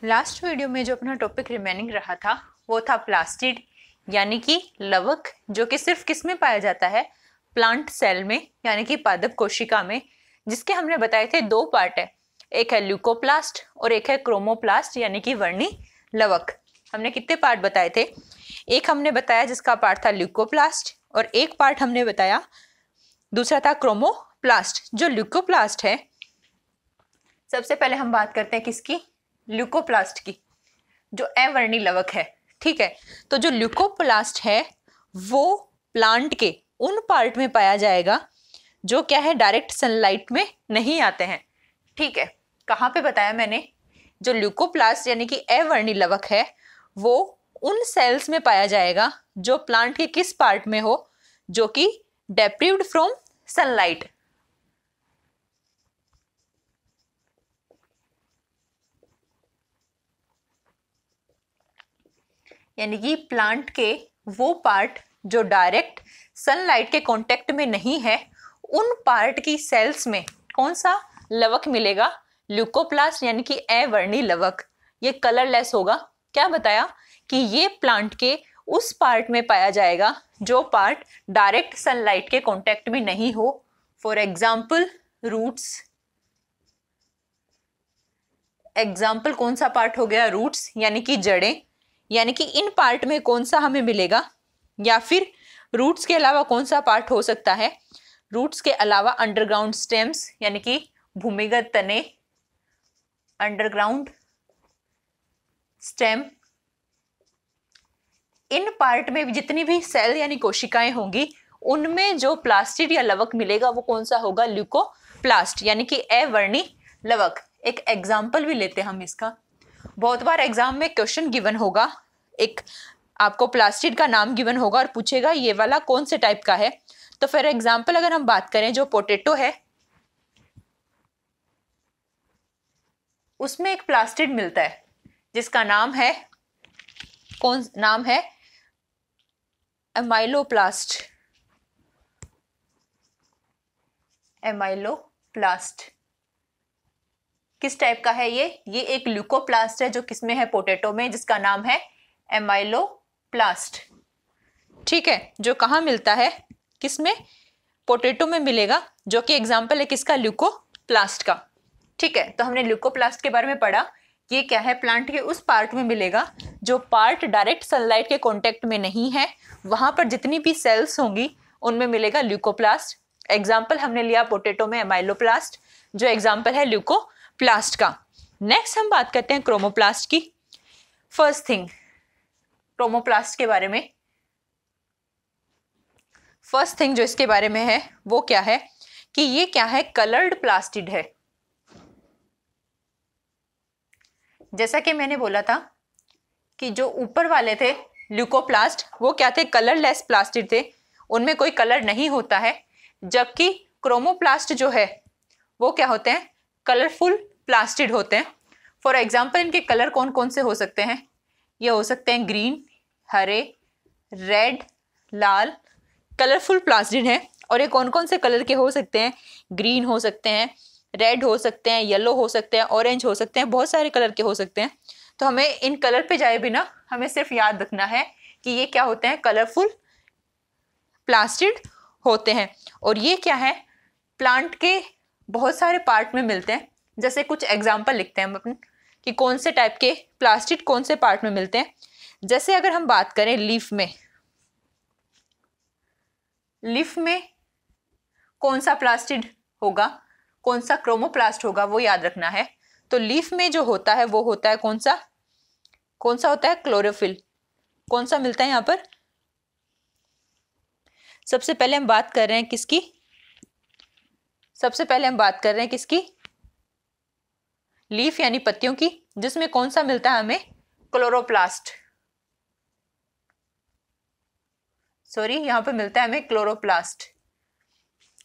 Last video में जो अपना टॉपिक रिमेनिंग रहा था वो था प्लास्टिड, यानी कि लवक, जो कि सिर्फ किस में पाया जाता है, प्लांट सेल में, यानी कि पादप कोशिका में, जिसके हमने बताए थे दो पार्ट है, एक है ल्यूकोप्लास्ट और एक है क्रोमोप्लास्ट यानी कि वर्णी लवक। हमने कितने पार्ट बताए थे? एक हमने बताया जिसका पार्ट था ल्यूकोप्लास्ट और एक पार्ट हमने बताया दूसरा था क्रोमोप्लास्ट। जो ल्यूकोप्लास्ट है, सबसे पहले हम बात करते हैं किसकी, ल्यूकोप्लास्ट की, जो अवर्णी लवक है। ठीक है, तो जो ल्यूकोप्लास्ट है वो प्लांट के उन पार्ट में पाया जाएगा जो क्या है, डायरेक्ट सनलाइट में नहीं आते हैं। ठीक है, कहाँ पे बताया मैंने? जो ल्यूकोप्लास्ट यानी कि अवर्णी लवक है वो उन सेल्स में पाया जाएगा जो प्लांट के किस पार्ट में हो, जो कि डेप्रीव्ड फ्रॉम सनलाइट। यानी कि प्लांट के वो पार्ट जो डायरेक्ट सनलाइट के कांटेक्ट में नहीं है, उन पार्ट की सेल्स में कौन सा लवक मिलेगा? ल्यूकोप्लास्ट यानी कि अवर्णी लवक। ये कलरलेस होगा। क्या बताया कि ये प्लांट के उस पार्ट में पाया जाएगा जो पार्ट डायरेक्ट सनलाइट के कांटेक्ट में नहीं हो। For example roots. एग्जाम्पल कौन सा पार्ट हो गया? रूट्स यानी कि जड़ें। यानी कि इन पार्ट में कौन सा हमें मिलेगा, या फिर रूट्स के अलावा कौन सा पार्ट हो सकता है? रूट्स के अलावा अंडरग्राउंड स्टेम्स यानी कि भूमिगत तने, अंडरग्राउंड स्टेम। इन पार्ट में जितनी भी सेल यानी कोशिकाएं होंगी उनमें जो प्लास्टिड या लवक मिलेगा वो कौन सा होगा? ल्यूकोप्लास्ट यानी कि अवर्णी लवक। एक एग्जाम्पल भी लेते हैं हम इसका। बहुत बार एग्जाम में क्वेश्चन गिवन होगा, एक आपको प्लास्टिड का नाम गिवन होगा और पूछेगा ये वाला कौन से टाइप का है। तो फिर एग्जाम्पल अगर हम बात करें, जो पोटैटो है उसमें एक प्लास्टिड मिलता है जिसका नाम है, कौन नाम है? एमाइलोप्लास्ट। एमाइलोप्लास्ट किस टाइप का है? ये एक ल्यूकोप्लास्ट है जो किसमें है? पोटैटो में, जिसका नाम है एमाइलोप्लास्ट। ठीक है, जो कहाँ मिलता है? किसमें? पोटैटो में मिलेगा, जो कि एग्जाम्पल है किसका? ल्यूकोप्लास्ट का। ठीक है, तो हमने ल्यूकोप्लास्ट के बारे में पढ़ा। ये क्या है? प्लांट के उस पार्ट में मिलेगा जो पार्ट डायरेक्ट सनलाइट के कॉन्टेक्ट में नहीं है, वहां पर जितनी भी सेल्स होंगी उनमें मिलेगा ल्यूकोप्लास्ट। एग्जाम्पल हमने लिया पोटैटो में एमाइलोप्लास्ट, जो एग्जाम्पल है ल्यूकोप्लास्ट का। नेक्स्ट हम बात करते हैं क्रोमोप्लास्ट की। फर्स्ट थिंग क्रोमोप्लास्ट के बारे में, फर्स्ट थिंग जो इसके बारे में है वो क्या है कि ये क्या है? कलर्ड प्लास्टिड है। जैसा कि मैंने बोला था कि जो ऊपर वाले थे ल्यूकोप्लास्ट वो क्या थे? कलरलेस प्लास्टिड थे, उनमें कोई कलर नहीं होता है। जबकि क्रोमोप्लास्ट जो है वो क्या होते हैं? कलरफुल प्लास्टिड होते हैं। फॉर एग्जाम्पल इनके कलर कौन कौन से हो सकते हैं? ये हो सकते हैं ग्रीन, हरे, रेड, लाल। कलरफुल प्लास्टिड है। और ये कौन कौन से कलर के हो सकते हैं? ग्रीन हो सकते हैं, रेड हो सकते हैं, येलो हो सकते हैं, ऑरेंज हो सकते हैं, बहुत सारे कलर के हो सकते हैं। तो हमें इन कलर पे जाए बिना हमें सिर्फ याद रखना है कि ये क्या होते हैं? कलरफुल प्लास्टिड होते हैं। और ये क्या है? प्लांट के बहुत सारे पार्ट में मिलते हैं। जैसे कुछ एग्जाम्पल लिखते हैं हम अपन कि कौन से टाइप के प्लास्टिड कौन से पार्ट में मिलते हैं। जैसे अगर हम बात करें लीफ में, लीफ में कौन सा प्लास्टिड होगा, कौन सा क्रोमोप्लास्ट होगा, वो याद रखना है। तो लीफ में जो होता है वो होता है कौन सा होता है? क्लोरोफिल। कौन सा मिलता है यहाँ पर? सबसे पहले हम बात कर रहे हैं किसकी? सबसे पहले हम बात कर रहे हैं किसकी? लीफ यानी पत्तियों की, जिसमें कौन सा मिलता है हमें? क्लोरोप्लास्ट। सॉरी, यहां पर मिलता है हमें क्लोरोप्लास्ट।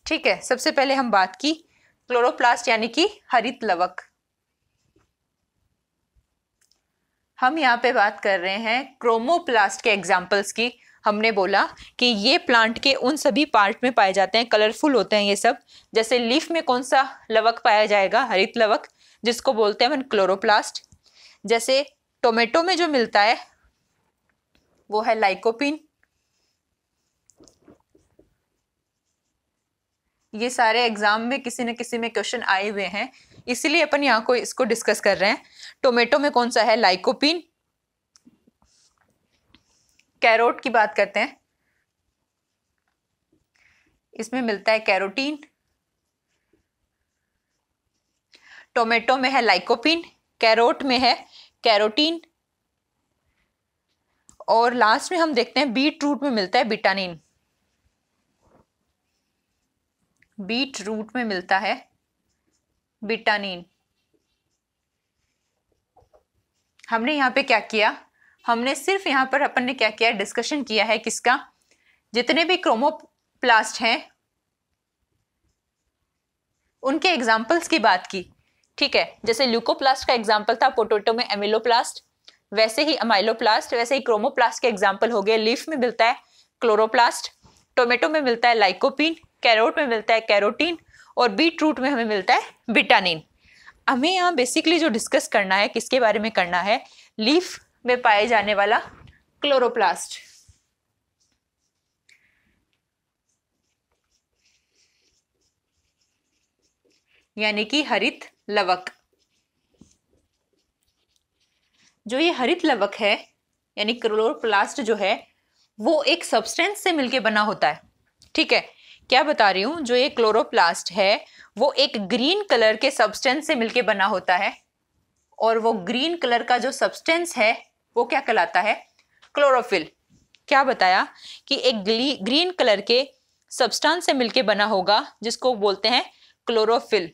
ठीक है, सबसे पहले हम बात की क्लोरोप्लास्ट यानी कि हरित लवक। हम यहाँ पे बात कर रहे हैं क्रोमोप्लास्ट के एग्जाम्पल्स की। हमने बोला कि ये प्लांट के उन सभी पार्ट में पाए जाते हैं, कलरफुल होते हैं ये सब। जैसे लीफ में कौन सा लवक पाया जाएगा? हरित लवक, जिसको बोलते हैं क्लोरोप्लास्ट। जैसे टोमेटो में जो मिलता है वो है लाइकोपीन। ये सारे एग्जाम में किसी न किसी में क्वेश्चन आए हुए हैं, इसीलिए अपन यहाँ को इसको डिस्कस कर रहे हैं। टोमेटो में कौन सा है? लाइकोपीन। कैरोट की बात करते हैं, इसमें मिलता है कैरोटीन। टोमेटो में है लाइकोपीन, कैरोट में है कैरोटीन, और लास्ट में हम देखते हैं बीट रूट में मिलता है बिटानिन। बीट रूट में मिलता है बिटानिन। हमने यहाँ पे क्या किया? हमने सिर्फ यहाँ पर अपन ने क्या किया? डिस्कशन किया है किसका? जितने भी क्रोमोप्लास्ट हैं उनके एग्जाम्पल्स की बात की, ठीक है। जैसे ल्यूकोप्लास्ट का एग्जाम्पल था पोटैटो में एमिलोप्लास्ट, वैसे ही अमाइलोप्लास्ट, वैसे ही क्रोमोप्लास्ट के एग्जाम्पल हो गए। लीफ में मिलता है क्लोरोप्लास्ट, टोमेटो में मिलता है लाइकोपीन, कैरोट में मिलता है कैरोटीन, और बीट रूट में हमें मिलता है बिटानिन। हमें यहाँ बेसिकली जो डिस्कस करना है, किसके बारे में करना है? लीफ में पाए जाने वाला क्लोरोप्लास्ट। यानी कि हरित लवक। जो ये हरित लवक है यानी क्लोरोप्लास्ट जो है वो एक सब्सटेंस से मिलके बना होता है, ठीक है। क्या बता रही हूं? जो ये क्लोरोप्लास्ट है वो एक ग्रीन कलर के सब्सटेंस से मिलके बना होता है, और वो ग्रीन कलर का जो सब्सटेंस है वो क्या कहलाता है? क्लोरोफिल। क्या बताया? कि एक ग्रीन कलर के सब्सटेंस से मिलके बना होगा जिसको बोलते हैं क्लोरोफिल।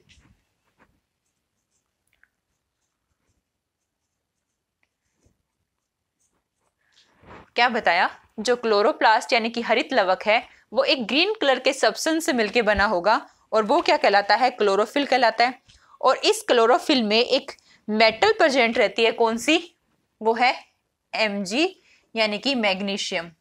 क्या बताया? जो क्लोरोप्लास्ट यानी कि हरित लवक है वो एक ग्रीन कलर के सब्सटेंस से मिलके बना होगा, और वो क्या कहलाता है? क्लोरोफिल कहलाता है। और इस क्लोरोफिल में एक मेटल प्रेजेंट रहती है, कौन सी? वो है Mg यानी कि मैग्नीशियम।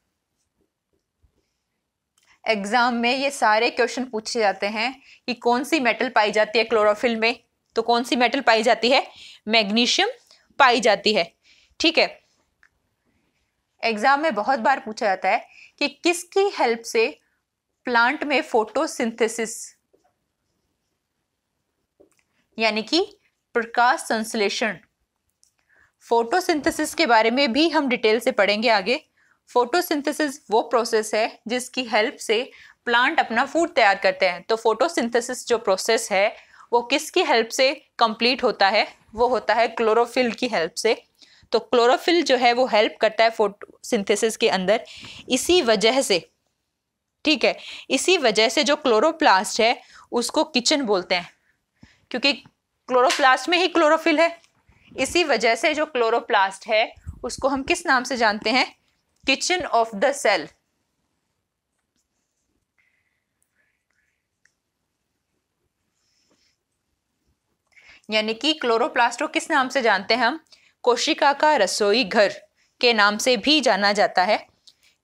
एग्जाम में ये सारे क्वेश्चन पूछे जाते हैं कि कौन सी मेटल पाई जाती है क्लोरोफिल में, तो कौन सी मेटल पाई जाती है? मैग्नीशियम पाई जाती है, ठीक है। एग्जाम में बहुत बार पूछा जाता है कि किसकी हेल्प से प्लांट में फोटोसिंथेसिस यानी कि प्रकाश संश्लेषण, फोटोसिंथेसिस के बारे में भी हम डिटेल से पढ़ेंगे आगे। फोटोसिंथेसिस वो प्रोसेस है जिसकी हेल्प से प्लांट अपना फूड तैयार करते हैं। तो फोटोसिंथेसिस जो प्रोसेस है वो किसकी हेल्प से कंप्लीट होता है? वो होता है क्लोरोफिल की हेल्प से। तो क्लोरोफिल जो है वो हेल्प करता है फोटोसिंथेसिस के अंदर। इसी वजह से, ठीक है, इसी वजह से जो क्लोरोप्लास्ट है उसको किचन बोलते हैं, क्योंकि क्लोरोप्लास्ट में ही क्लोरोफिल है। इसी वजह से जो क्लोरोप्लास्ट है उसको हम किस नाम से जानते हैं? Kitchen of the cell. यानी कि क्लोरोप्लास्ट को किस नाम से जानते हैं हम? कोशिका का रसोई घर के नाम से भी जाना जाता है,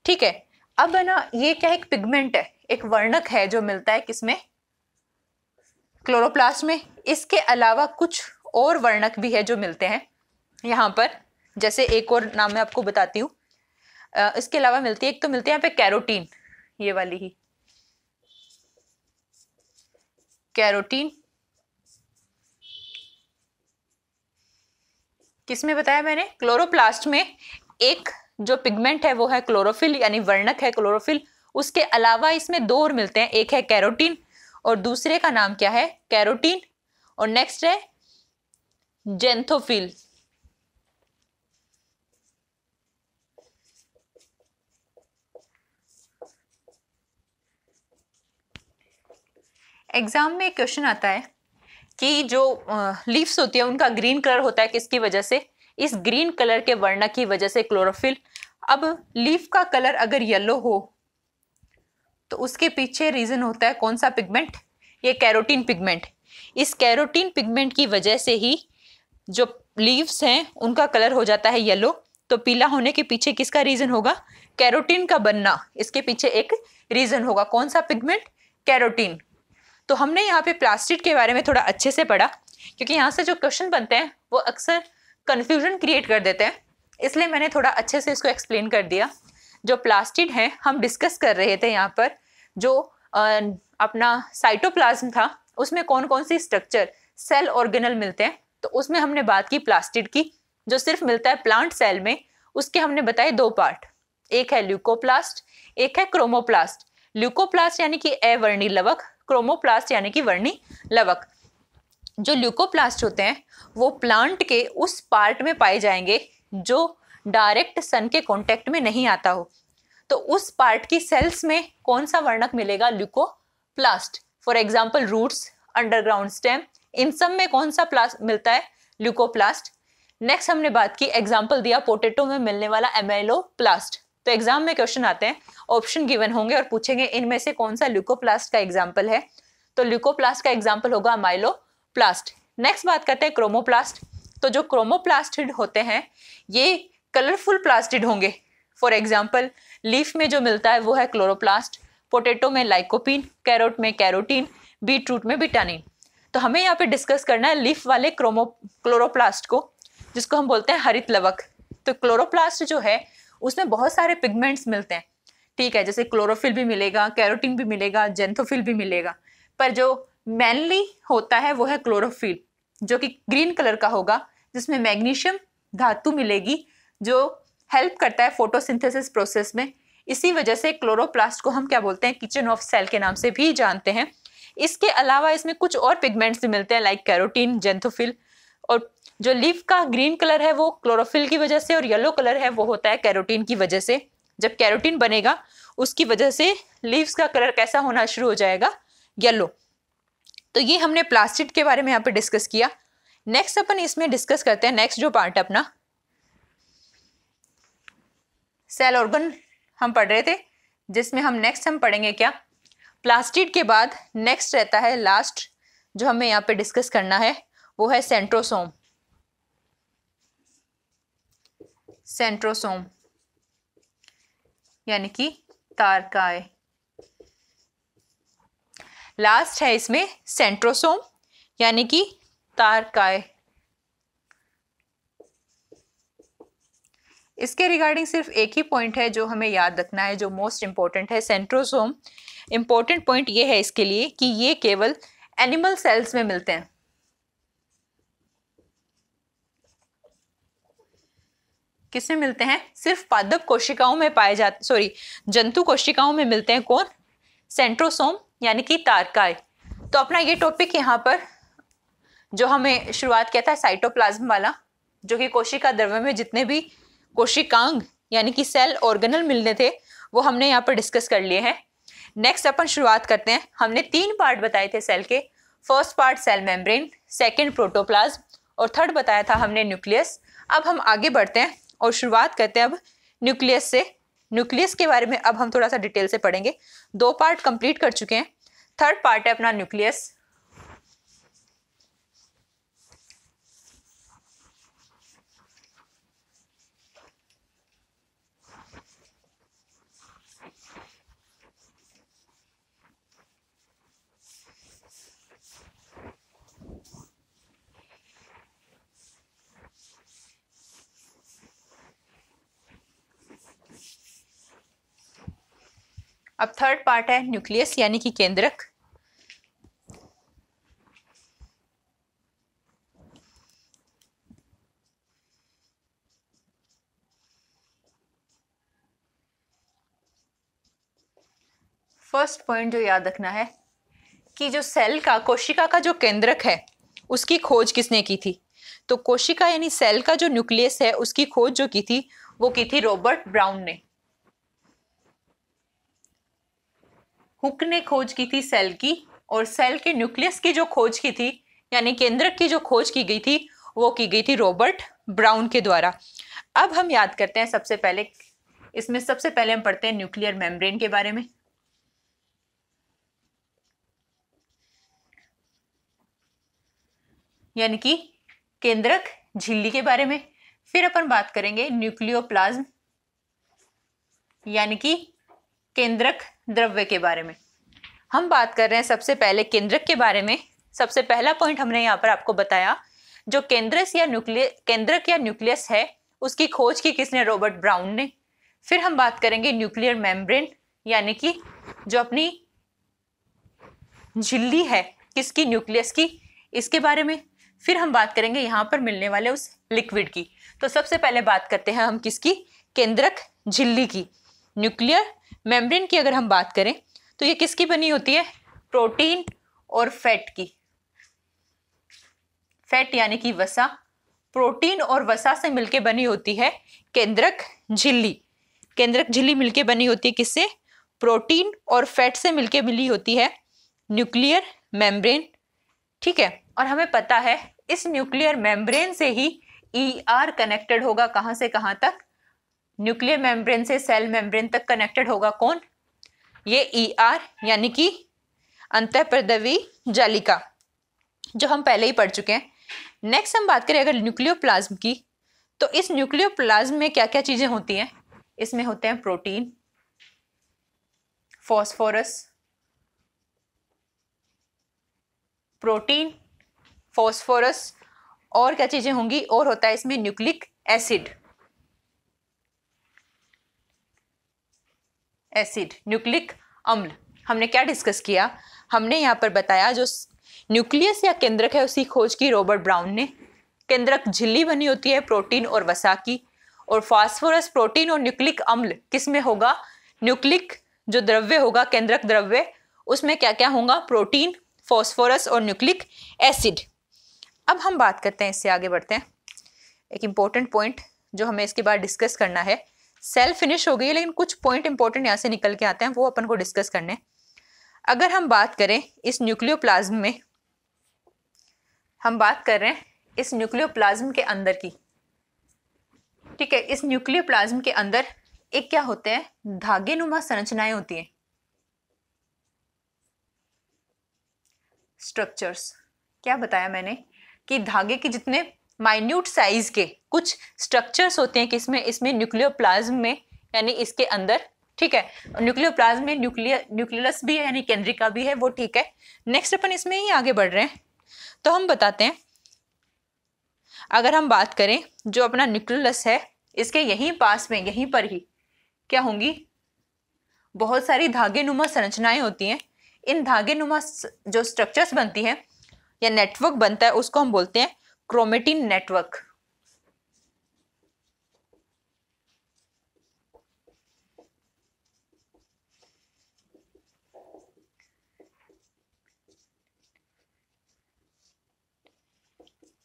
ठीक है। अब है ना, ये क्या एक पिगमेंट है, एक वर्णक है जो मिलता है किसमें? क्लोरोप्लास्ट में। इसके अलावा कुछ और वर्णक भी है जो मिलते हैं यहाँ पर। जैसे एक और नाम मैं आपको बताती हूँ, इसके अलावा मिलती है, एक तो मिलती है यहाँ पे कैरोटीन, ये वाली ही कैरोटीन। किसमें बताया मैंने? क्लोरोप्लास्ट में। एक जो पिगमेंट है वो है क्लोरोफिल यानी वर्णक है क्लोरोफिल। उसके अलावा इसमें दो और मिलते हैं, एक है कैरोटीन और दूसरे का नाम क्या है? कैरोटीन। और नेक्स्ट है जेंथोफिल। एग्जाम में एक क्वेश्चन आता है कि जो लीव्स होती है उनका ग्रीन कलर होता है किसकी वजह से? इस ग्रीन कलर के वर्णक की वजह से, क्लोरोफिल। अब लीफ का कलर अगर येलो हो तो उसके पीछे रीजन होता है कौन सा पिगमेंट? ये कैरोटीन पिगमेंट। इस कैरोटीन पिगमेंट की वजह से ही जो लीव्स हैं उनका कलर हो जाता है येलो। तो पीला होने के पीछे किसका रीजन होगा? कैरोटीन का बनना, इसके पीछे एक रीजन होगा। कौन सा पिगमेंट? कैरोटीन। तो हमने यहाँ पे प्लास्टिड के बारे में थोड़ा अच्छे से पढ़ा, क्योंकि यहाँ से जो क्वेश्चन बनते हैं वो अक्सर कन्फ्यूजन क्रिएट कर देते हैं, इसलिए मैंने थोड़ा अच्छे से इसको एक्सप्लेन कर दिया। जो प्लास्टिड है, हम डिस्कस कर रहे थे यहाँ पर जो अपना साइटोप्लाज्म था उसमें कौन कौन सी स्ट्रक्चर सेल ऑर्गेनल मिलते हैं, तो उसमें हमने बात की प्लास्टिड की, जो सिर्फ मिलता है प्लांट सेल में। उसके हमने बताए 2 पार्ट, एक है ल्यूकोप्लास्ट, एक है क्रोमोप्लास्ट। ल्यूकोप्लास्ट यानी कि अवर्णी लवक, क्रोमोप्लास्ट यानी कि वर्णी लवक। जो ल्यूकोप्लास्ट होते हैं वो प्लांट के उस पार्ट में पाए जाएंगे जो डायरेक्ट सन के कांटेक्ट में नहीं आता हो, तो उस पार्ट की सेल्स में कौन सा वर्णक मिलेगा? Leucoplast. For example roots, underground stem, इन सब में कौन सा प्लास्ट मिलता है? ल्यूकोप्लास्ट। नेक्स्ट हमने बात की, एग्जांपल दिया पोटैटो में मिलने वाला एमाइलोप्लास्ट। तो एग्जाम में क्वेश्चन आते हैं, ऑप्शन गिवन होंगे और पूछेंगे इनमें से कौन सा ल्यूकोप्लास्ट का एग्जाम्पल है, तो ल्यूकोप्लास्ट का एग्जाम्पल होगा अमाइलोप्लास्ट। नेक्स्ट बात करते हैं क्रोमोप्लास्ट। तो जो क्रोमोप्लास्टिड होते हैं ये कलरफुल प्लास्टिड होंगे। फॉर एग्जाम्पल लीफ में जो मिलता है वो है क्लोरोप्लास्ट, पोटैटो में लाइकोपीन, कैरोट में कैरोटीन, बीटरूट में बिटानिन। तो हमें यहाँ पे डिस्कस करना है लीफ वाले क्लोरोप्लास्ट को, जिसको हम बोलते हैं हरित लवक। तो क्लोरोप्लास्ट जो है उसमें बहुत सारे पिगमेंट्स मिलते हैं, ठीक है, जैसे क्लोरोफिल भी मिलेगा, कैरोटीन भी मिलेगा, जेंथोफिल भी मिलेगा, पर जो मेनली होता है वो है क्लोरोफिल, जो कि ग्रीन कलर का होगा, जिसमें मैग्नीशियम धातु मिलेगी जो हेल्प करता है फोटोसिंथेसिस प्रोसेस में। इसी वजह से क्लोरोप्लास्ट को हम क्या बोलते हैं? किचन ऑफ सेल के नाम से भी जानते हैं। इसके अलावा इसमें कुछ और पिगमेंट्स भी मिलते हैं लाइक कैरोटीन, जेंथोफिल, और जो लीफ का ग्रीन कलर है वो क्लोरोफिल की वजह से और येलो कलर है वो होता है कैरोटीन की वजह से। जब कैरोटीन बनेगा उसकी वजह से लीव्स का कलर कैसा होना शुरू हो जाएगा? येलो। तो ये हमने प्लास्टिड के बारे में यहाँ पे डिस्कस किया। नेक्स्ट अपन इसमें डिस्कस करते हैं, नेक्स्ट जो पार्ट है अपना सेल ऑर्गन हम पढ़ रहे थे, जिसमें हम नेक्स्ट हम पढ़ेंगे क्या? प्लास्टिड के बाद नेक्स्ट रहता है लास्ट जो हमें यहाँ पे डिस्कस करना है, वो है सेंट्रोसोम। सेंट्रोसोम यानी कि तारकाय। लास्ट है इसमें सेंट्रोसोम यानी कि तारकाय। इसके रिगार्डिंग सिर्फ एक ही पॉइंट है जो हमें याद रखना है, जो मोस्ट इंपॉर्टेंट है। सेंट्रोसोम इंपॉर्टेंट पॉइंट ये है इसके लिए कि ये केवल एनिमल सेल्स में मिलते हैं। किसमें मिलते हैं? सिर्फ पादप कोशिकाओं में पाए जाते, जंतु कोशिकाओं में मिलते हैं। कौन? सेंट्रोसोम यानी कि तारकाय। तो अपना ये टॉपिक यहाँ पर जो हमें शुरुआत किया था साइटोप्लाज्म वाला, जो कि कोशिका द्रव्य में जितने भी कोशिकांग यानी कि सेल ऑर्गेनल मिलने थे वो हमने यहाँ पर डिस्कस कर लिए हैं। नेक्स्ट अपन शुरुआत करते हैं। हमने 3 पार्ट बताए थे सेल के। First part cell membrane, second protoplasm और थर्ड बताया था हमने न्यूक्लियस। अब हम आगे बढ़ते हैं और शुरुआत करते हैं अब न्यूक्लियस से। न्यूक्लियस के बारे में अब हम थोड़ा सा डिटेल से पढ़ेंगे। 2 पार्ट कंप्लीट कर चुके हैं, थर्ड पार्ट है अपना न्यूक्लियस। अब थर्ड पार्ट है न्यूक्लियस यानी कि केंद्रक। फर्स्ट पॉइंट जो याद रखना है कि जो सेल का, कोशिका का जो केंद्रक है उसकी खोज किसने की थी? तो कोशिका यानी सेल का जो न्यूक्लियस है उसकी खोज जो की थी वो की थी रॉबर्ट ब्राउन ने। हुक ने खोज की थी सेल की, और सेल के न्यूक्लियस की जो खोज की थी यानी केंद्रक की जो खोज की गई थी वो की गई थी रॉबर्ट ब्राउन के द्वारा। अब हम याद करते हैं सबसे पहले, इसमें सबसे पहले हम पढ़ते हैं न्यूक्लियर मेम्ब्रेन के बारे में। यानी कि केंद्रक झिल्ली के बारे में। फिर अपन बात करेंगे न्यूक्लियोप्लाज्म यानी कि केंद्रक द्रव्य के बारे में। हम बात कर रहे हैं सबसे पहले केंद्रक के बारे में। सबसे पहला पॉइंट हमने यहाँ पर आपको बताया जो केंद्रक या न्यूक्लियस है उसकी खोज की किसने? रॉबर्ट ब्राउन ने। फिर हम बात करेंगे न्यूक्लियर मेम्ब्रेन यानी कि जो अपनी झिल्ली है किसकी? न्यूक्लियस की, इसके बारे में। फिर हम बात करेंगे यहाँ पर मिलने वाले उस लिक्विड की। तो सबसे पहले बात करते हैं हम किसकी? केंद्रक झिल्ली की। न्यूक्लियर मेम्ब्रेन की अगर हम बात करें तो ये किसकी बनी होती है? प्रोटीन और फैट की। फैट यानी कि वसा, प्रोटीन और वसा से मिलके बनी होती है केंद्रक झिल्ली। केंद्रक झिल्ली मिलके बनी होती है किससे? प्रोटीन और फैट से मिलके मिली होती है न्यूक्लियर मेम्ब्रेन। ठीक है, और हमें पता है इस न्यूक्लियर मेम्ब्रेन से ही ER कनेक्टेड होगा। कहां से कहां तक? न्यूक्लियर मेम्ब्रेन से सेल मेम्ब्रेन तक कनेक्टेड होगा कौन? ये ER यानी कि अंतःपरदवी जालिका, जो हम पहले ही पढ़ चुके हैं। नेक्स्ट हम बात करें अगर न्यूक्लियोप्लाज्म की, तो इस न्यूक्लियोप्लाज्म में क्या क्या चीजें होती हैं? इसमें होते हैं प्रोटीन, फॉस्फोरस, और क्या चीजें होंगी? और होता है इसमें न्यूक्लिक एसिड, न्यूक्लिक अम्ल। हमने क्या डिस्कस किया? हमने यहाँ पर बताया जो न्यूक्लियस या केंद्रक है उसकी खोज की रॉबर्ट ब्राउन ने। केंद्रक झिल्ली बनी होती है प्रोटीन और वसा की, और फास्फोरस, प्रोटीन और न्यूक्लिक अम्ल किस में होगा? न्यूक्लिक जो द्रव्य होगा, केंद्रक द्रव्य, उसमें क्या क्या होगा? प्रोटीन, फास्फोरस और न्यूक्लिक एसिड। अब हम बात करते हैं, इससे आगे बढ़ते हैं। एक इंपॉर्टेंट पॉइंट जो हमें इसके बाद डिस्कस करना है। सेल फिनिश हो गई है लेकिन कुछ पॉइंट इंपॉर्टेंट यहाँ से निकल के आते हैं, वो अपन को डिस्कस करने। अगर हम बात करें इस न्यूक्लियोप्लाज्म में, हम बात कर रहे हैं इस न्यूक्लियोप्लाज्म के अंदर की। ठीक है, इस न्यूक्लियोप्लाज्म के अंदर एक क्या होते हैं? धागेनुमा संरचनाएं होती हैं, स्ट्रक्चर्स। क्या बताया मैंने कि धागे के जितने माइन्यूट साइज के कुछ स्ट्रक्चर्स होते हैं किसमें? इसमें न्यूक्लियोप्लाज्म में, यानी इसके अंदर। ठीक है, न्यूक्लियोप्लाज्म में न्यूक्लियस भी है यानी केंद्रिका भी है, वो ठीक है। नेक्स्ट अपन इसमें ही आगे बढ़ रहे हैं, तो हम बताते हैं अगर हम बात करें जो अपना न्यूक्लियस है इसके यहीं पास में, यहीं पर ही क्या होंगी? बहुत सारी धागेनुमा संरचनाएं होती हैं। इन धागेनुमा जो स्ट्रक्चर्स बनती हैं या नेटवर्क बनता है उसको हम बोलते हैं क्रोमेटिन नेटवर्क।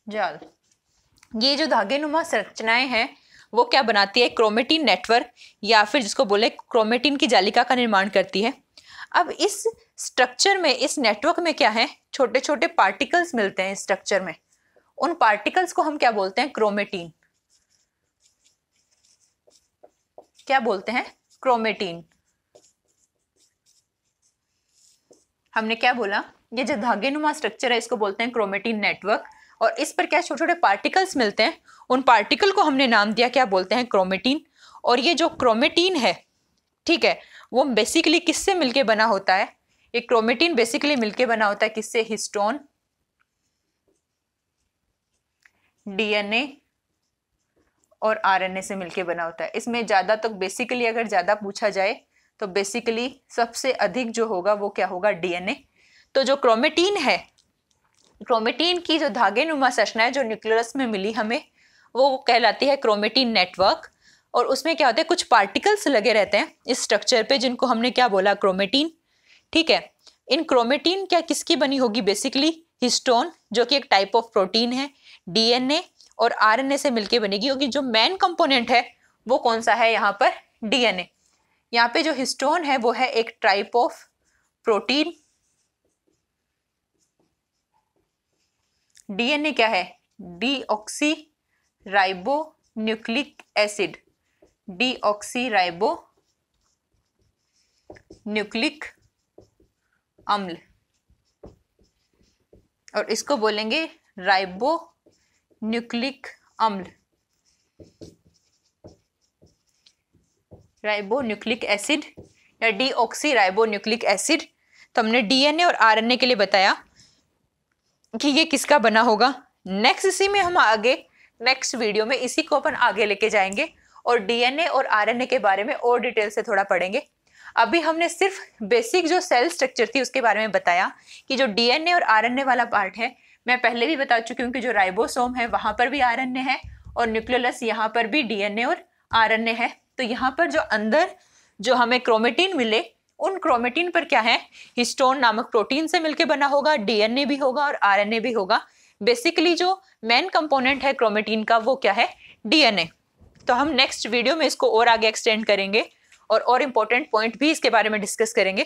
जाल, ये जो धागेनुमा संरचनाएं हैं वो क्या बनाती है? क्रोमेटिन नेटवर्क, या फिर जिसको बोले क्रोमेटिन की जालिका का निर्माण करती है। अब इस स्ट्रक्चर में, इस नेटवर्क में क्या है? छोटे छोटे पार्टिकल्स मिलते हैं इस स्ट्रक्चर में। उन पार्टिकल्स को हम क्या बोलते हैं? क्रोमेटिन। क्या बोलते हैं? क्रोमेटिन। हमने क्या बोला? ये जो धागेनुमा स्ट्रक्चर है इसको बोलते हैं क्रोमेटिन नेटवर्क, और इस पर क्या छोटे छोटे पार्टिकल्स मिलते हैं। उन पार्टिकल को हमने नाम दिया, क्या बोलते हैं? क्रोमेटिन। और ये जो क्रोमेटिन है, ठीक है, वो बेसिकली किससे मिलके बना होता है? ये क्रोमेटिन बेसिकली मिलके बना होता है किससे? हिस्टोन, DNA और RNA से मिलके बना होता है। इसमें ज्यादा तो बेसिकली अगर ज्यादा पूछा जाए तो बेसिकली सबसे अधिक जो होगा वो क्या होगा? DNA। तो जो क्रोमेटिन है, क्रोमेटिन की जो धागेनुमा संरचना है जो न्यूक्लियस में मिली हमें, वो कहलाती है क्रोमेटिन नेटवर्क। और उसमें क्या होता है? कुछ पार्टिकल्स लगे रहते हैं इस स्ट्रक्चर पे जिनको हमने क्या बोला? क्रोमेटिन। ठीक है, इन क्रोमेटिन क्या किसकी बनी होगी? बेसिकली हिस्टोन, जो कि एक टाइप ऑफ प्रोटीन है, DNA और RNA से मिलके बनेगी। क्योंकि जो मेन कंपोनेंट है वो कौन सा है यहाँ पर? DNA। यहाँ पे जो हिस्टोन है वो है एक टाइप ऑफ प्रोटीन। DNA क्या है? Deoxy ribo nucleic acid, deoxyribo nucleic अम्ल, और इसको बोलेंगे राइबो न्यूक्लिक अम्ल, राइबो न्यूक्लिक एसिड या डीऑक्सीराइबो न्यूक्लिक एसिड। तो हमने DNA और RNA के लिए बताया कि ये किसका बना होगा? नेक्स्ट इसी में हम आगे नेक्स्ट वीडियो में इसी को अपन आगे लेके जाएंगे और डीएनए और आरएनए के बारे में और डिटेल से थोड़ा पढ़ेंगे। अभी हमने सिर्फ बेसिक जो सेल स्ट्रक्चर थी उसके बारे में बताया कि जो डीएनए और आरएनए वाला पार्ट है, मैं पहले भी बता चुकी हूँ कि जो राइबोसोम है वहां पर भी आरएनए है और न्यूक्लियोलस यहाँ पर भी डीएनए और आरएनए है। तो यहाँ पर जो अंदर जो हमें क्रोमेटिन मिले, उन क्रोमेटिन पर क्या है, हिस्टोन नामक प्रोटीन से मिलके बना होगा, डीएनए भी होगा और आरएनए भी होगा। बेसिकली जो मेन कंपोनेंट है क्रोमेटिन का वो क्या है, डीएनए। तो हम नेक्स्ट वीडियो में इसको और आगे एक्सटेंड करेंगे और इंपॉर्टेंट पॉइंट भी इसके बारे में डिस्कस करेंगे।